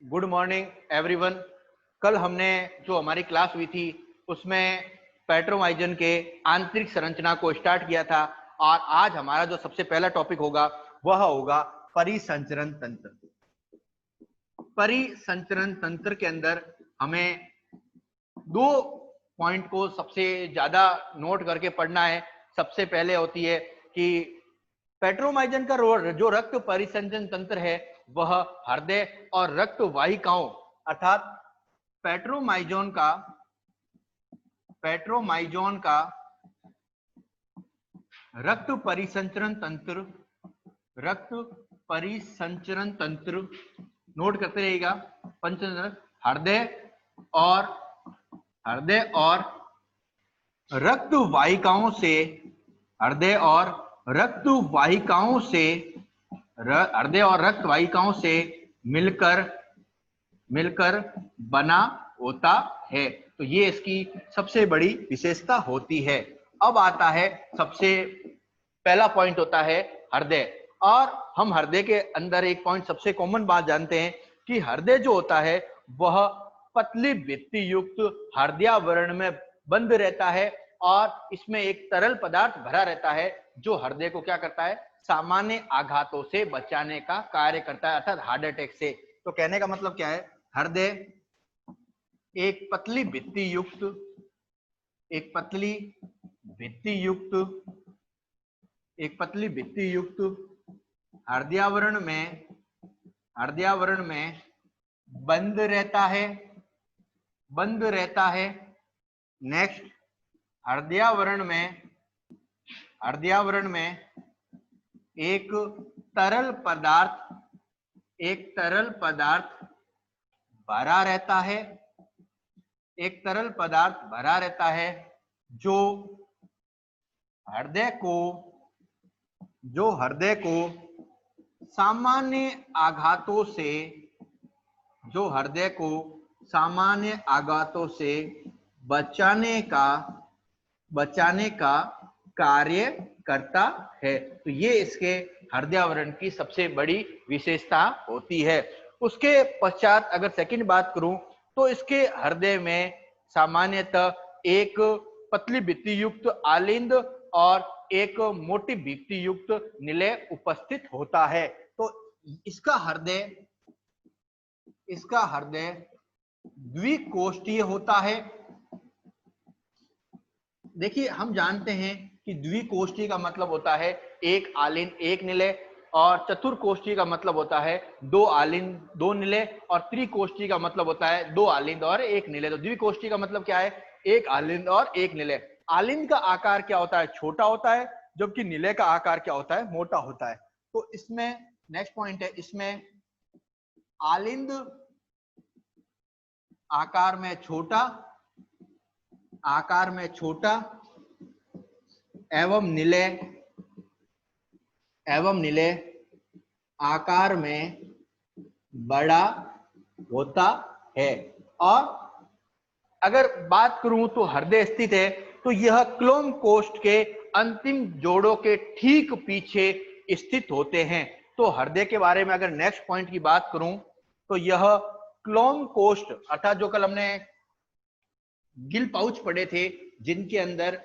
Good morning everyone. कल हमने जो हमारी क्लास हुई थी उसमें पेट्रोमाइजन के आंतरिक संरचना को स्टार्ट किया था और आज हमारा जो सबसे पहला टॉपिक होगा वह होगा परिसंचरण तंत्र। परिसंचरण तंत्र के अंदर हमें दो पॉइंट को सबसे ज्यादा नोट करके पढ़ना है। सबसे पहले होती है कि पेट्रोमाइजन का जो रक्त परिसंचरण तंत्र है वह हृदय और रक्त वाहिकाओं अर्थात पेट्रोमाइजन का रक्त परिसंचरण तंत्र नोट करते रहिएगा। पंचतंत्र हृदय और रक्त वाहिकाओं से मिलकर बना होता है। तो ये इसकी सबसे बड़ी विशेषता होती है। अब आता है सबसे पहला पॉइंट होता है हृदय। और हम हृदय के अंदर एक पॉइंट सबसे कॉमन बात जानते हैं कि हृदय जो होता है वह पतली भित्ति युक्त हृदयावरण में बंद रहता है और इसमें एक तरल पदार्थ भरा रहता है जो हृदय को क्या करता है, सामान्य आघातों से बचाने का कार्य करता है अर्थात हार्ट अटैक से। तो कहने का मतलब क्या है, हृदय एक पतली भित्ति युक्त हृदयावरण में बंद रहता है। नेक्स्ट, हृदयावरण में एक तरल पदार्थ भरा रहता है जो हृदय को सामान्य आघातों से बचाने का कार्य करता है। तो ये इसके हृदयावरण की सबसे बड़ी विशेषता होती है। उसके पश्चात अगर सेकंड बात करूं तो इसके हृदय में सामान्यतः एक पतली भित्ति युक्त आलिंद और एक मोटी भित्ति युक्त निलय उपस्थित होता है। तो इसका हृदय द्विकोष्ठीय होता है। देखिए, हम जानते हैं कि द्विकोष्ठीय का मतलब होता है एक आलिंद एक निलय, और चतुर्कोष्ठीय का मतलब होता है दो आलिंद दो निलय, और त्रिकोष्ठीय का मतलब होता है दो आलिंद और एक निलय। तो द्विकोष्ठीय का मतलब क्या है, एक आलिंद और एक निलय। आलिंद का आकार क्या होता है, छोटा होता है, जबकि निलय का आकार क्या होता है, मोटा होता है। तो इसमें नेक्स्ट पॉइंट है, इसमें आलिंद आकार में छोटा एवं निलय आकार में बड़ा होता है। और अगर बात करूं तो हृदय स्थित है तो यह क्लोम कोष्ठ के अंतिम जोड़ों के ठीक पीछे स्थित होते हैं। तो हृदय के बारे में अगर नेक्स्ट पॉइंट की बात करूं तो यह क्लोम कोष्ठ अर्थात जो कल हमने गिल पाउच पढ़े थे जिनके अंदर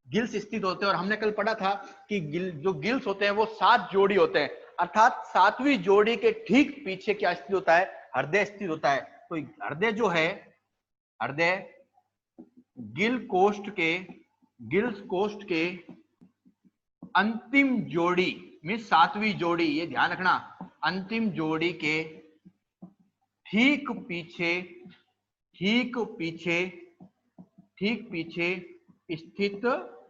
गिल्स स्थित होते हैं, और हमने कल पढ़ा था कि जो गिल्स होते हैं वो 7 जोड़ी होते हैं, अर्थात 7वीं जोड़ी के ठीक पीछे क्या स्थित होता है, हृदय स्थित होता है। तो हृदय जो है, हृदय गिल्स कोष्ठ के अंतिम जोड़ी में 7वीं जोड़ी, ये ध्यान रखना, अंतिम जोड़ी के ठीक पीछे स्थित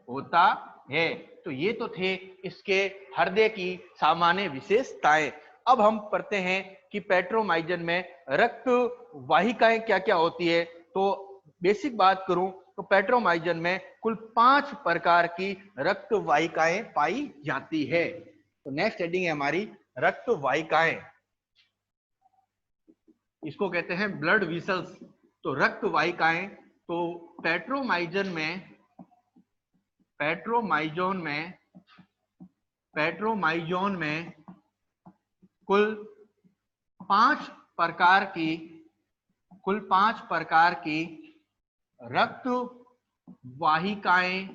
होता है। तो ये तो थे इसके हृदय की सामान्य विशेषताएं। अब हम पढ़ते हैं कि पेट्रोमाइजन में रक्त वाहिकाएं क्या क्या होती है। तो बेसिक बात करूं तो पेट्रोमाइजन में कुल 5 प्रकार की रक्त वाहिकाएं पाई जाती है। तो नेक्स्ट हेडिंग है हमारी रक्त वाहिकाएं, इसको कहते हैं ब्लड विसल्स। तो रक्त वाहिकाएं, तो पेट्रोमाइजन में कुल 5 प्रकार की, कुल 5 प्रकार की रक्त वाहिकाएं,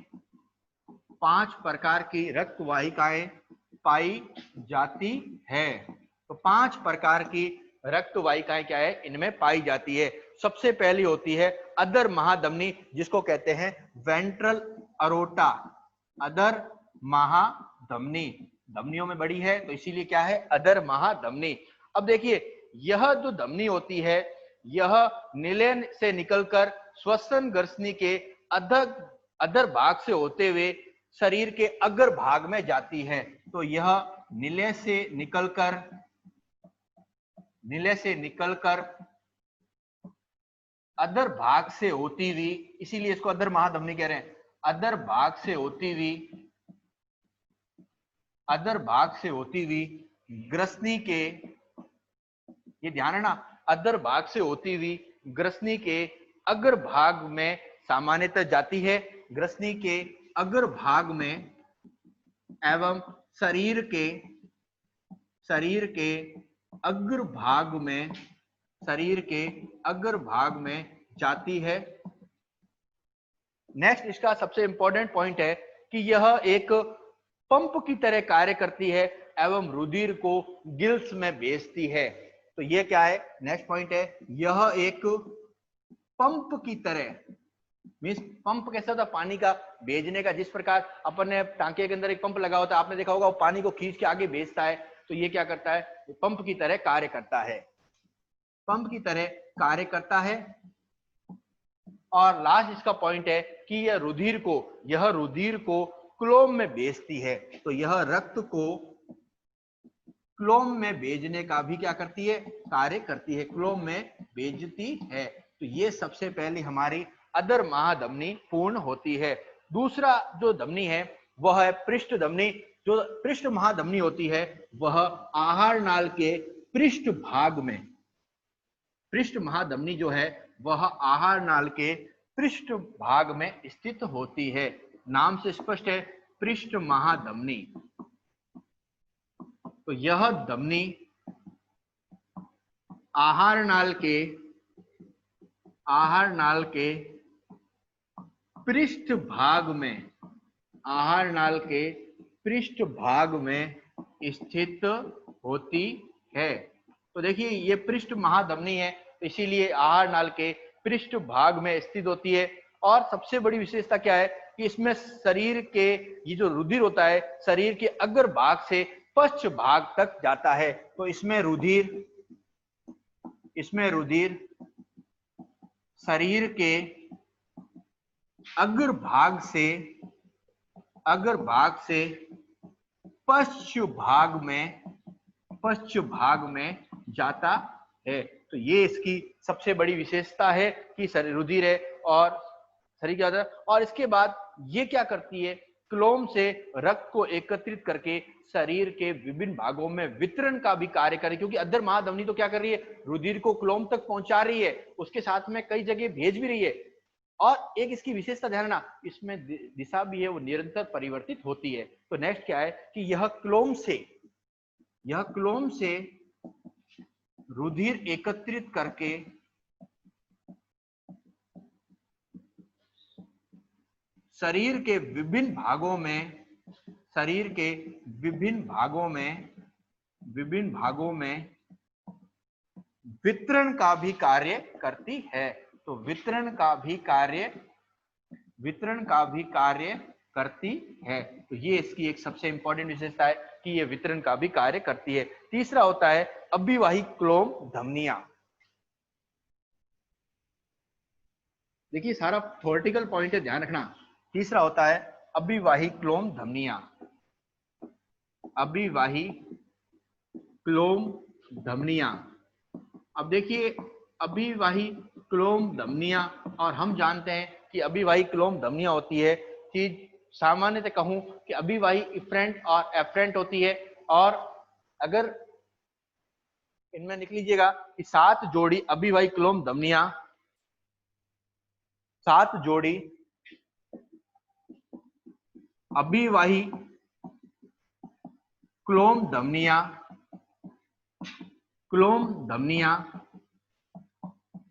5 प्रकार की रक्त वाहिकाएं पाई जाती है। तो 5 प्रकार की रक्त वाहिकाएं क्या है, इनमें पाई जाती है। सबसे पहली होती है अधर महाधमनी, जिसको कहते हैं वेंट्रल अरोटा। अधर महाधमनी धमनियों में बड़ी है, तो इसीलिए क्या है, अधर महाधमनी। अब देखिए, यह जो धमनी होती है, यह निलय से निकलकर श्वसन ग्रसनी के अधर भाग से होते हुए शरीर के अग्र भाग में जाती है। तो यह निलय से निकलकर अधर भाग से होती हुई, इसीलिए इसको अधर महाधमनी कह रहे हैं, अधर भाग से होती हुई ग्रसनी के, ये ध्यान है ना, अधर भाग से होती हुई ग्रसनी के अग्र भाग में सामान्यतः जाती है। ग्रसनी के अग्र भाग में एवं शरीर के अग्र भाग में जाती है। नेक्स्ट इसका सबसे इंपॉर्टेंट पॉइंट है कि यह एक पंप की तरह कार्य करती है एवं रुधिर को गिल्स में भेजती है। तो यह क्या है, नेक्स्ट पॉइंट है, यह एक पंप की तरह, मीन्स पंप कैसा होता है, पानी का भेजने का। जिस प्रकार अपन ने टांके के अंदर एक पंप लगा होता है, आपने देखा होगा, वो पानी को खींच के आगे भेजता है। तो ये क्या करता है, वो पंप की तरह कार्य करता है, पंप की तरह कार्य करता है। और लास्ट इसका पॉइंट है कि यह रुधिर को क्लोम में भेजती है। तो यह रक्त को क्लोम में भेजने का भी क्या करती है, कार्य करती है, क्लोम में भेजती है। तो ये सबसे पहले हमारी अधर महाधमनी पूर्ण होती है। दूसरा जो धमनी है वह है पृष्ठ धमनी। जो पृष्ठ महाधमनी होती है वह आहार नाल के पृष्ठ भाग में, पृष्ठ महाधमनी जो है वह आहार नाल के पृष्ठ भाग में स्थित होती है। नाम से स्पष्ट है, पृष्ठ महाधमनी। तो यह धमनी आहार नाल के पृष्ठ भाग में, आहार नाल के पृष्ठ भाग में स्थित होती है। तो देखिए, ये पृष्ठ महाधमनी है, तो इसीलिए आहार नाल के पृष्ठ भाग में स्थित होती है। और सबसे बड़ी विशेषता क्या है कि इसमें शरीर के, ये जो रुधिर होता है, शरीर के अग्र भाग से पश्च भाग तक जाता है। तो इसमें रुधिर शरीर के अग्र भाग से पश्च भाग में जाता है। तो ये इसकी सबसे बड़ी विशेषता है कि रुधिर है और शरीर क्या होता है। और इसके बाद ये क्या करती है, क्लोम से रक्त को एकत्रित करके शरीर के विभिन्न भागों में वितरण का भी कार्य करे। क्योंकि अधर महाधमनी तो क्या कर रही है, रुधिर को क्लोम तक पहुंचा रही है, उसके साथ में कई जगह भेज भी रही है। और एक इसकी विशेषता ध्यान रखना, इसमें दिशा भी है, वो निरंतर परिवर्तित होती है। तो नेक्स्ट क्या है कि यह क्लोम से रुधिर एकत्रित करके शरीर के विभिन्न भागों में वितरण का भी कार्य करती है। तो वितरण का भी कार्य करती है। तो ये इसकी एक सबसे इंपॉर्टेंट विशेषता है कि ये वितरण का भी कार्य करती है। तीसरा होता है अभिवाही क्लोम धमनियां। देखिए, सारा थ्योरेटिकल पॉइंट है, ध्यान रखना। तीसरा होता है अभिवाही क्लोम धमनियां। अभिवाही क्लोम धमनियां। अब देखिए, अभिवाही क्लोम धमनियां, और हम जानते हैं कि अभिवाही क्लोम धमनियां होती है कि सामान्यतः कहूं कि अभिवाही इफरेंट और एफरेंट होती है। और अगर इनमें लिख लीजिएगा कि 7 जोड़ी अभिवाही क्लोम धमनियां, 7 जोड़ी अभिवाही क्लोम धमनियां क्लोम धमनियां,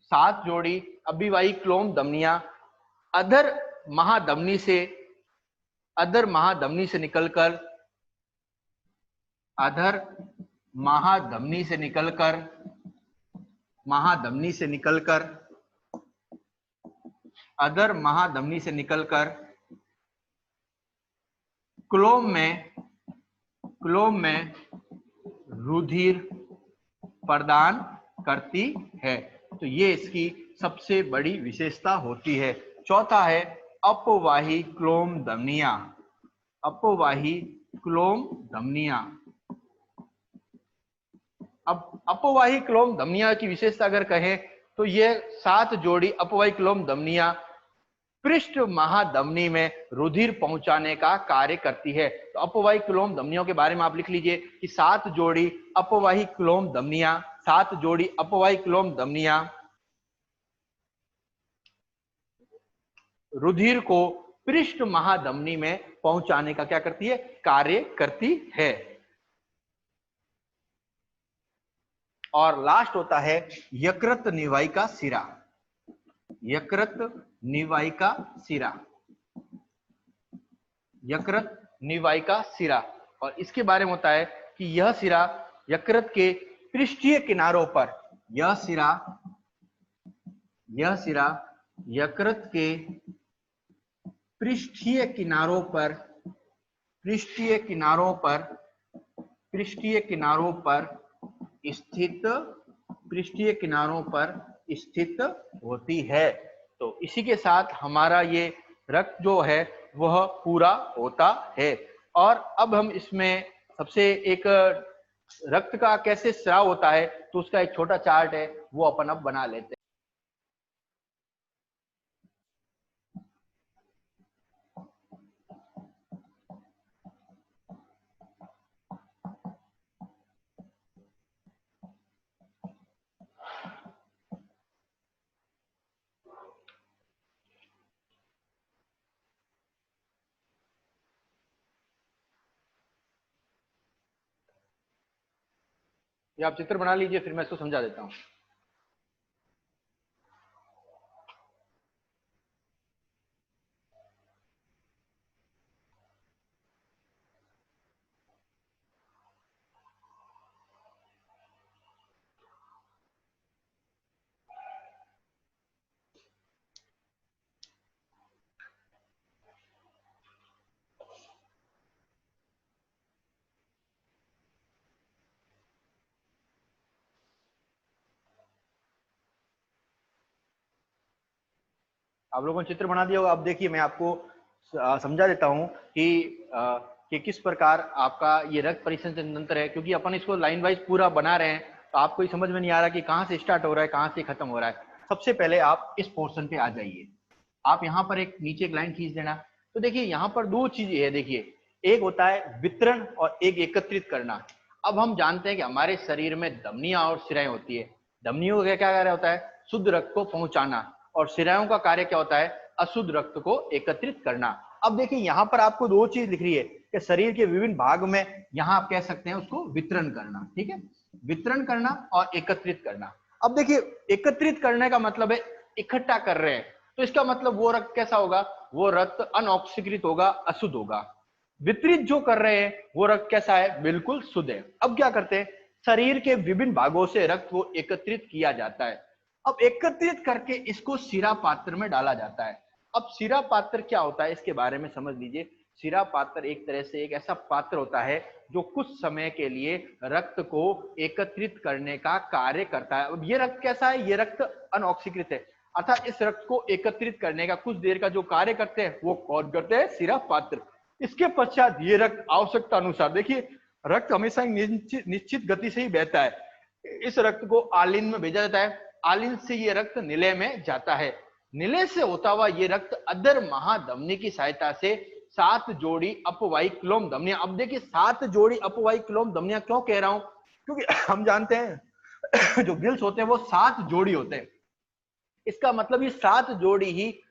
7 जोड़ी अभिवाही क्लोम धमनियां अधर महाधमनी से निकलकर अधर महाधमनी से निकलकर क्लोम में रुधिर प्रदान करती है। तो ये इसकी सबसे बड़ी विशेषता होती है। चौथा है अपवाही क्लोम धमनियां। अब अपवाही क्लोम धमनियां की विशेषता अगर कहें तो ये 7 जोड़ी अपवाही क्लोम धमनियां पृष्ठ महाधमनी में रुधिर पहुंचाने का कार्य करती है। तो अपवाही क्लोम धमनियों के बारे में आप लिख लीजिए कि 7 जोड़ी अपवाही क्लोम धमनियां रुधिर को पृष्ठ महाधमनी में पहुंचाने का क्या करती है, कार्य करती है। और लास्ट होता है यकृत निवाहिका सिरा। और इसके बारे में होता है कि यह सिरा यकृत के पृष्ठीय किनारों पर, यकृत के पृष्ठीय किनारों पर स्थित होती है। तो इसी के साथ हमारा ये रक्त जो है वह पूरा होता है। और अब हम इसमें सबसे एक रक्त का कैसे स्राव होता है तो उसका एक छोटा चार्ट है, वो अपन अब बना लेते हैं। ये आप चित्र बना लीजिए, फिर मैं इसको समझा देता हूं। आप लोगों ने चित्र बना दिया होगा। अब देखिए मैं आपको समझा देता हूं कि किस प्रकार आपका ये रक्त परिसंचरण तंत्र है, क्योंकि अपन इसको लाइन वाइज पूरा बना रहे हैं तो आपको समझ में नहीं आ रहा कि कहां से स्टार्ट हो रहा है, कहां से खत्म हो रहा है। सबसे पहले आप इस पोर्शन पे आ जाइए। आप यहाँ पर एक नीचे एक लाइन खींच देना। तो देखिए यहाँ पर 2 चीजें है। देखिए एक होता है वितरण और एक एकत्रित करना। अब हम जानते हैं कि हमारे शरीर में धमनियां और सिराएं होती है। धमनियों का क्या कार्य होता है, शुद्ध रक्त को पहुंचाना, और सिराओं का कार्य क्या होता है, अशुद्ध रक्त को एकत्रित करना। अब देखिए यहाँ पर आपको 2 चीज लिख रही है कि शरीर के विभिन्न भाग में, यहाँ आप कह सकते हैं उसको वितरण करना। ठीक है, वितरण करना और एकत्रित करना। अब देखिए एकत्रित करने का मतलब है इकट्ठा कर रहे हैं, तो इसका मतलब वो रक्त कैसा होगा, वो रक्त अनऑक्सीकृत होगा, अशुद्ध होगा। वितरित जो कर रहे हैं वो रक्त कैसा है, बिल्कुल शुद्ध है। अब क्या करते हैं, शरीर के विभिन्न भागों से रक्त को एकत्रित किया जाता है। अब एकत्रित करके इसको शिरा पात्र में डाला जाता है। अब शिरा पात्र क्या होता है इसके बारे में समझ लीजिए। शिरा पात्र एक तरह से एक ऐसा पात्र होता है जो कुछ समय के लिए रक्त को एकत्रित करने का कार्य करता है। अब ये रक्त कैसा है, ये रक्त अनऑक्सीकृत है, अर्थात इस रक्त को एकत्रित करने का कुछ देर का जो कार्य करते हैं वो कौन करते हैं, शिरा पात्र। इसके पश्चात ये रक्त आवश्यकता अनुसार, देखिए रक्त हमेशा निश्चित गति से ही बहता है, इस रक्त को आलिन में भेजा जाता है। आलिन से ये रक्त निलय में जाता है। निलय से होता हुआ ये रक्त अधर महाधमनी की सहायता से 7 जोड़ी अपवाही क्लोम धमनियां। अब देखिए 7 जोड़ी अपवाही क्लोम धमनियां क्यों कह रहा हूं, क्योंकि हम जानते हैं जो गिल्स होते हैं वो 7 जोड़ी होते हैं। इसका मतलब ये 7 जोड़ी ही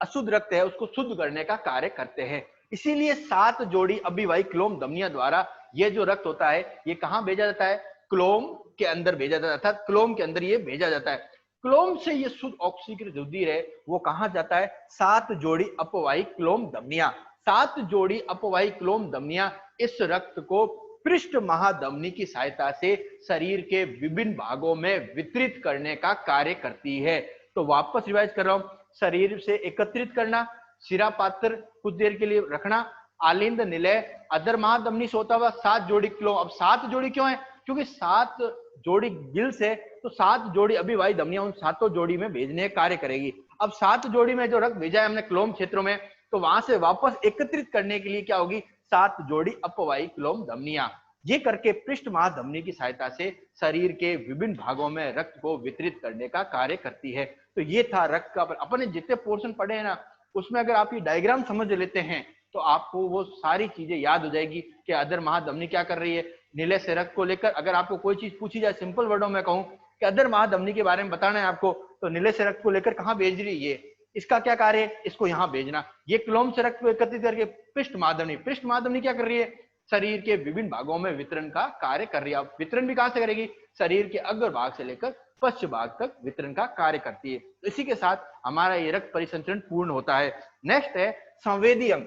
अशुद्ध रक्त है उसको शुद्ध करने का कार्य करते हैं। इसीलिए 7 जोड़ी अभिवाही क्लोम धमनियां द्वारा ये जो रक्त होता है ये कहां भेजा जाता है, क्लोम के अंदर भेजा जाता है, अर्थात क्लोम के अंदर ये भेजा जाता है। क्लोम से ये शुद्ध ऑक्सीकृत रुधिर है वो कहां जाता है? 7 जोड़ी अपवाही क्लोम धमनियां, 7 जोड़ी अपवाही क्लोम धमनियां इस रक्त को पृष्ठ महाधमनी की सहायता से शरीर के विभिन्न भागों में वितरित करने का कार्य करती है। तो वापस रिवाइज कर रहा हूं, शरीर से एकत्रित करना, शिरा पात्र कुछ देर के लिए रखना, आलिंद निलय अधर महाधमनी से होता हुआ 7 जोड़ी क्लोम। अब 7 जोड़ी क्यों है? क्योंकि 7 जोड़ी गिल्स है तो 7 जोड़ी अभिवाही धमनियां उन 7 जोड़ी में भेजने का कार्य करेगी। अब 7 जोड़ी में जो रक्त भेजा है हमने क्लोम क्षेत्रों में, तो वहां से वापस एकत्रित करने के लिए क्या होगी? 7 जोड़ी अपवाही क्लोम धमनियां। ये करके पृष्ठ महाधमनी की सहायता से शरीर के विभिन्न भागों में रक्त को वितरित करने का कार्य करती है। तो ये था रक्त का। अपने जितने पोर्शन पढ़े हैं ना, उसमें अगर आप ये डायग्राम समझ लेते हैं तो आपको वो सारी चीजें याद हो जाएगी कि अधर महाधमनी क्या कर रही है। नीले से रक्त को लेकर अगर आपको कोई चीज पूछी जाए, सिंपल वर्डों में कहूं कि अधर महाधमनी के बारे में बताना है आपको, तो नीले से रक्त को लेकर कहां भेज रही है, इसका क्या कार्य है? इसको यहां भेजना। ये क्लोम से रक्त को एकत्रित करके पृष्ठ महाधमनी क्या कर रही है? शरीर के विभिन्न भागों में वितरण का कार्य कर रही है। वितरण भी कहां से करेगी? शरीर के अग्र भाग से लेकर पश्च भाग तक वितरण का कार्य करती है। इसी के साथ हमारा ये रक्त परिसंचरण पूर्ण होता है। नेक्स्ट है संवेदी अंग।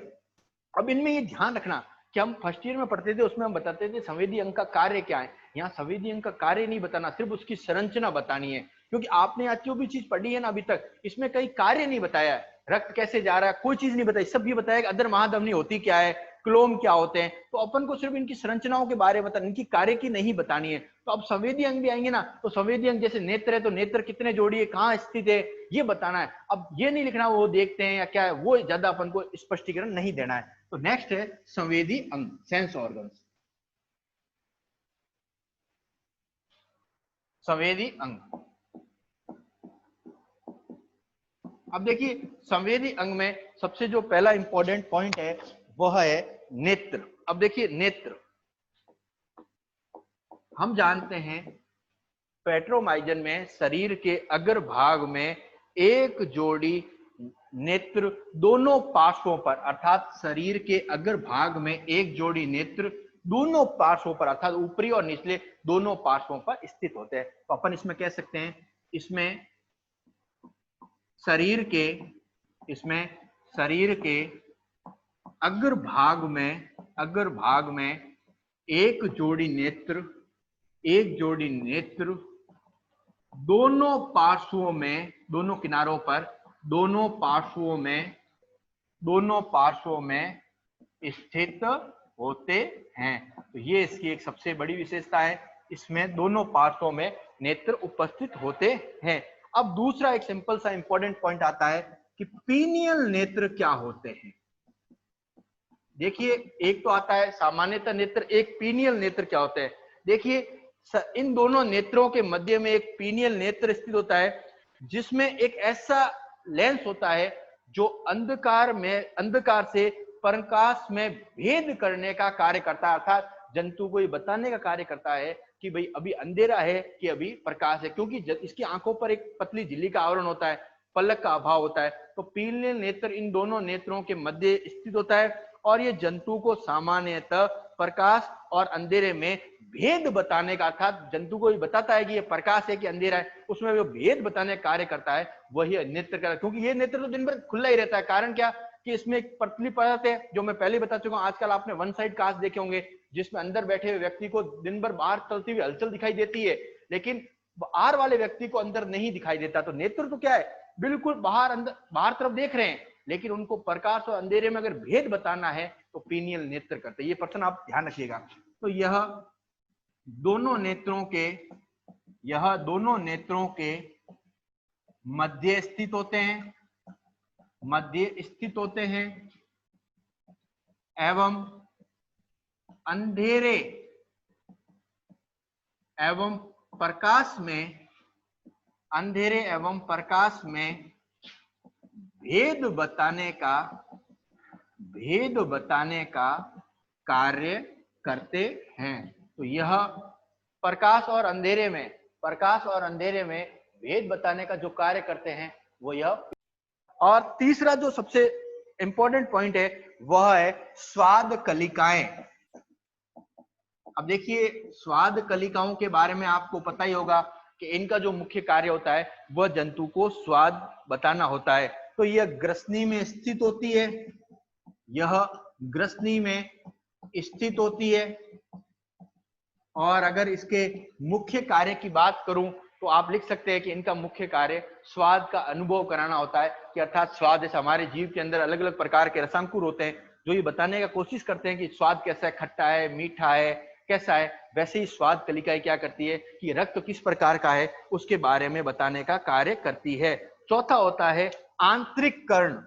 अब इनमें ये ध्यान रखना कि हम फर्स्ट ईयर में पढ़ते थे, उसमें हम बताते थे संवेदी अंग का कार्य क्या है। यहाँ संवेदी अंग का कार्य नहीं बताना, सिर्फ उसकी संरचना बतानी है, क्योंकि आपने आज जो भी चीज पढ़ी है ना अभी तक, इसमें कई कार्य नहीं बताया है। रक्त कैसे जा रहा है कोई चीज नहीं बताई, सब ये बताया कि अधर महाधमनी होती क्या है, क्लोम क्या होते हैं। तो अपन को सिर्फ इनकी संरचनाओं के बारे में बताना, इनकी कार्य की नहीं बतानी है। तो अब संवेदी अंग भी आएंगे ना, तो संवेदी अंग जैसे नेत्र है तो नेत्र कितने जोड़ी है, कहाँ स्थित है, ये बताना है। अब ये नहीं लिखना वो देखते हैं या क्या है, वो ज्यादा अपन को स्पष्टीकरण नहीं देना है। तो नेक्स्ट है संवेदी अंग, सेंस ऑर्गन्स। संवेदी अंग, अब देखिए संवेदी अंग में सबसे जो पहला इंपॉर्टेंट पॉइंट है वह है नेत्र। अब देखिए नेत्र, हम जानते हैं पेट्रोमाइजन में शरीर के अग्र भाग में एक जोड़ी नेत्र दोनों पार्श्वों पर, अर्थात शरीर के अग्र भाग में एक जोड़ी नेत्र दोनों पार्श्वों पर, अर्थात ऊपरी और निचले दोनों पार्श्वों पर स्थित होते हैं। तो अपन इसमें कह सकते हैं इसमें शरीर के अग्र भाग में एक जोड़ी नेत्र दोनों पार्श्वों में, दोनों किनारों पर, दोनों पार्श्वों में स्थित होते हैं। तो ये इसकी एक सबसे बड़ी विशेषता है, इसमें दोनों पार्श्वों में नेत्र उपस्थित होते हैं। अब दूसरा एक सिंपल सा इंपॉर्टेंट पॉइंट आता है कि पीनियल नेत्र क्या होते हैं। देखिए एक तो आता है सामान्यतः नेत्र, एक पीनियल नेत्र क्या होते हैं। देखिए इन दोनों नेत्रों के मध्य में एक पीनियल नेत्र स्थित होता है, जिसमें एक ऐसा लेंस होता है जो अंधकार से प्रकाश में भेद करने का कार्य करता है, अर्थात जंतु को ये बताने का कार्य करता है कि भाई अभी अंधेरा है कि अभी प्रकाश है, क्योंकि इसकी आंखों पर एक पतली झिल्ली का आवरण होता है, पलक का अभाव होता है। तो पीनियल नेत्र इन दोनों नेत्रों के मध्य स्थित होता है और ये जंतु को सामान्यतः प्रकाश और अंधेरे में भेद बताने का, अर्थात जंतु को ये बताता है कि ये प्रकाश है कि अंधेरा है, उसमें वो भेद बताने का कार्य करता है, वही नेत्र का। क्योंकि ये नेत्र तो दिन भर खुला ही रहता है, कारण क्या कि इसमें एक पतली परत है, जो मैं पहले बता चुका हूं। आजकल आपने वन साइड कांच देखे होंगे जिसमें अंदर बैठे हुए व्यक्ति को दिन भर बाहर चलती हुई हलचल दिखाई देती है, लेकिन बाहर वाले व्यक्ति को अंदर नहीं दिखाई देता। तो नेत्र तो क्या है, बिल्कुल बाहर तरफ देख रहे हैं, लेकिन उनको प्रकाश और अंधेरे में अगर भेद बताना है तो पीनियल नेत्र करते हैं। ये पर्सन आप ध्यान रखिएगा। तो यह दोनों नेत्रों के मध्य स्थित होते हैं एवं अंधेरे एवं प्रकाश में भेद बताने का कार्य करते हैं। तो यह प्रकाश और अंधेरे में भेद बताने का जो कार्य करते हैं वो यह। और तीसरा जो सबसे इंपॉर्टेंट पॉइंट है वह है स्वाद कलिकाएं। अब देखिए, स्वाद कलिकाओं के बारे में आपको पता ही होगा कि इनका जो मुख्य कार्य होता है वह जंतु को स्वाद बताना होता है। तो यह ग्रसनी में स्थित होती है, यह ग्रसनी में स्थित होती है। और अगर इसके मुख्य कार्य की बात करूं तो आप लिख सकते हैं कि इनका मुख्य कार्य स्वाद का अनुभव कराना होता है, कि अर्थात स्वाद, जैसे हमारे जीव के अंदर अलग अलग प्रकार के रसांकुर होते हैं जो ये बताने का कोशिश करते हैं कि स्वाद कैसा है, खट्टा है, मीठा है, कैसा है। वैसे ही स्वाद कलिकाएं क्या करती है कि रक्त किस प्रकार का है उसके बारे में बताने का कार्य करती है। चौथा होता है आंतरिक कर्ण।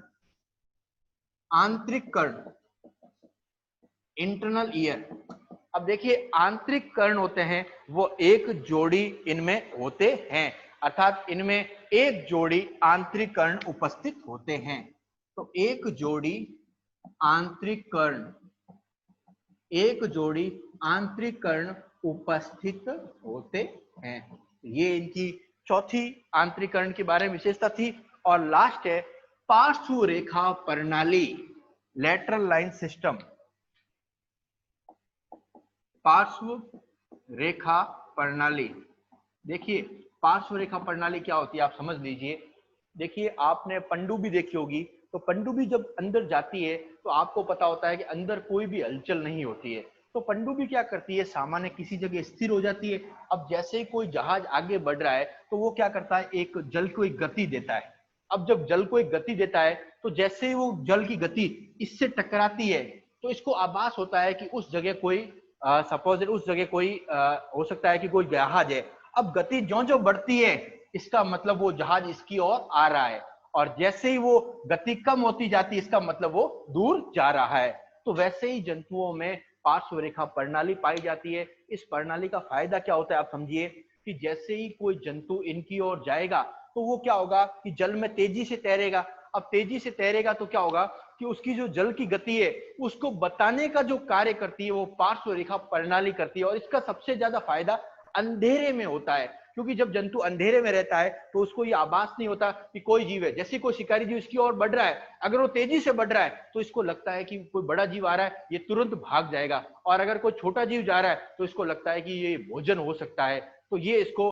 आंतरिक कर्ण, इंटरनल ईयर। अब देखिए, आंतरिक कर्ण होते हैं वो एक जोड़ी इनमें होते हैं, अर्थात इनमें एक जोड़ी आंतरिक कर्ण उपस्थित होते हैं। तो एक जोड़ी आंतरिक कर्ण, एक जोड़ी आंतरिक कर्ण उपस्थित होते हैं। ये इनकी चौथी आंतरिक कर्ण के बारे में विशेषता थी। और लास्ट है पार्श्व रेखा प्रणाली, लेटरल लाइन सिस्टम। पार्श्व रेखा प्रणाली, देखिए पार्श्व रेखा प्रणाली क्या होती है आप समझ लीजिए। देखिए, आपने पनडुब्बी देखी होगी, तो पनडुब्बी जब अंदर जाती है तो आपको पता होता है कि अंदर कोई भी हलचल नहीं होती है। तो पनडुब्बी क्या करती है, सामान्य किसी जगह स्थिर हो जाती है। अब जैसे ही कोई जहाज आगे बढ़ रहा है तो वो क्या करता है, एक जल को एक गति देता है। अब जब जल को एक गति देता है तो जैसे ही वो जल की गति इससे टकराती है तो इसको आभास होता है कि उस जगह कोई सपोज उस जगह कोई हो सकता है कि कोई जहाज है। अब गति ज्यो ज्यो बढ़ती है इसका मतलब वो जहाज इसकी ओर आ रहा है, और जैसे ही वो गति कम होती जाती है इसका मतलब वो दूर जा रहा है। तो वैसे ही जंतुओं में पार्श्व रेखा प्रणाली पाई जाती है। इस प्रणाली का फायदा क्या होता है आप समझिए, कि जैसे ही कोई जंतु इनकी ओर जाएगा तो वो क्या होगा कि जल में तेजी से तैरेगा। अब तेजी से तैरेगा तो क्या होगा कि उसकी जो जल की गति है उसको बताने का जो कार्य करती है वो पार्श्व रेखा प्रणाली करती है। और इसका सबसे ज्यादा फायदा अंधेरे में होता है, क्योंकि जब जंतु अंधेरे में रहता है तो उसको ये आभास नहीं होता कि कोई जीव है। जैसे कोई शिकारी जीव इसकी ओर बढ़ रहा है, अगर वो तेजी से बढ़ रहा है तो इसको लगता है कि कोई बड़ा जीव आ रहा है, ये तुरंत भाग जाएगा। और अगर कोई छोटा जीव जा रहा है तो इसको लगता है कि ये भोजन हो सकता है। तो ये इसको